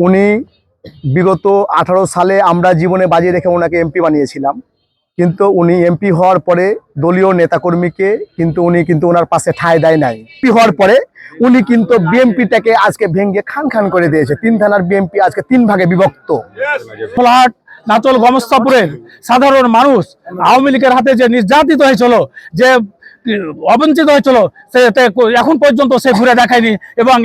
উনি বিগত 18 সালে আমরা জীবনে বাজি রেখে ওনাকে এমপি বানিয়েছিলাম, কিন্তু উনি এমপি হওয়ার পরে দলীয় নেতাকর্মীকে উনি ওনার পাশে ঠাঁই দেয় নাই। এমপি হওয়ার পরে উনি কিন্তু বিএমপিটাকে আজকে ভেঙে খান খান করে দিয়েছে। 3 থানার বিএমপি আজকে 3 ভাগে বিভক্ত। ফ্লাট নাচল গমস্তাপুরের সাধারণ মানুষ আওয়ামী লীগের হাতে যে নির্যাতিত হয়েছিল, যে অবঞ্চিত হয়েছিল, সে এখন পর্যন্ত সে ঘুরে দেখায়নি এবং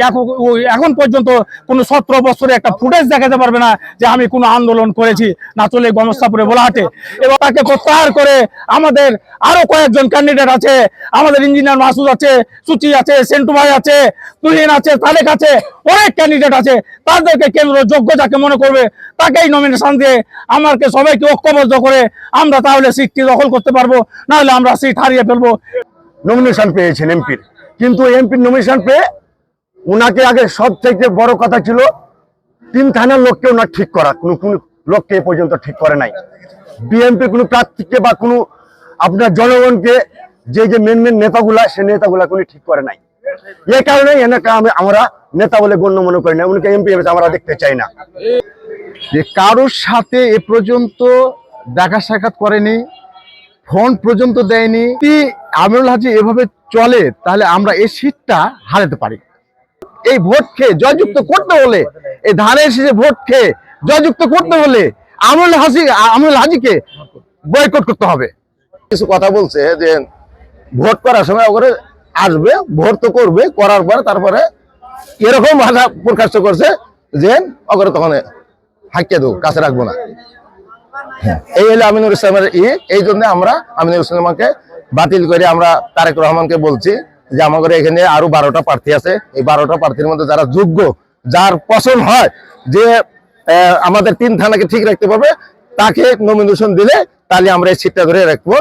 এখন পর্যন্ত কোনো 17 বছরে একটা ফুটেজ দেখাতে পারবে না যে আমি কোনো আন্দোলন করেছি নাচলে গমস্তাপুরে বোলাহাটে। এবং তাকে প্রত্যাহার করে আমাদের আরো কয়েকজন ক্যান্ডিডেট আছে, আমাদের ইঞ্জিনিয়ার মাসুদ আছে, সুচি আছে, সেন্টু ভাই আছে, তুহিন আছে, তালেক আছে, অনেক ক্যান্ডিডেট আছে। তাদেরকে কেন্দ্র যোগ্য যাকে মনে করবে তাকেই নমিনেশন দিয়ে আমাকে সবাইকে ঐক্যবদ্ধ করে আমরা তাহলে সিটটি দখল করতে পারবো, না হলে আমরা সিট হারিয়ে ফেলবো। নমিনেশন পেয়েছেন এমপির, কিন্তু এমপির নমিনেশন পেয়ে ওনাকে আগে সব থেকে বড় কথা ছিল 3 থানার লোককে ওনার ঠিক করা। কোনো লোককে এ পর্যন্ত ঠিক করে নাই। বিএনপি কোনো প্রার্থীকে বা কোনো আপনার জনগণকে যে মেন নেতাগুলা, সে নেতাগুলা কোনো ঠিক করে নাই। এ কারণে এনাকে আমরা নেতা বলে গণ্য মনে করি না, উনিকে এমপি আমরা দেখতে চাই না। যে কারোর সাথে এ পর্যন্ত দেখা সাক্ষাৎ করেনি, ফোন পর্যন্ত দেয়নি। আমিনুল হাজী এভাবে চলে তাহলে আমরা এই সিটটা হারাতে পারি। এই ভোট খেয়ে জয়যুক্ত করতে হলে, এই ধানের শীষে ভোট খেয়ে জয়যুক্ত করতে হলে আমিনুল হাজীকে বয়কট করতে হবে। কিছু কথা বলছে যে ভোট করার সময় ওখানে আসবে, ভোট তো করবে, করার পরে তারপরে এরকম ভাষা প্রকাশ করছে যে ওখানে তখন হাঁকিয়ে দেবো, কাছে রাখবো না। এই হলো আমিনুল ইসলামের এই জন্য আমরা আমিনুল ইসলামকে বাতিল করে আমরা তারেক রহমানকে বলছি যে আমাদের এখানে আরো 12টা প্রার্থী আছে। এই 12টা প্রার্থীর মধ্যে যারা যোগ্য, যার পছন্দ হয় যে আমাদের 3 থানাকে ঠিক রাখতে পারবে, তাকে নমিনেশন দিলে তাহলে আমরা এই সিটটা ধরে রাখবো।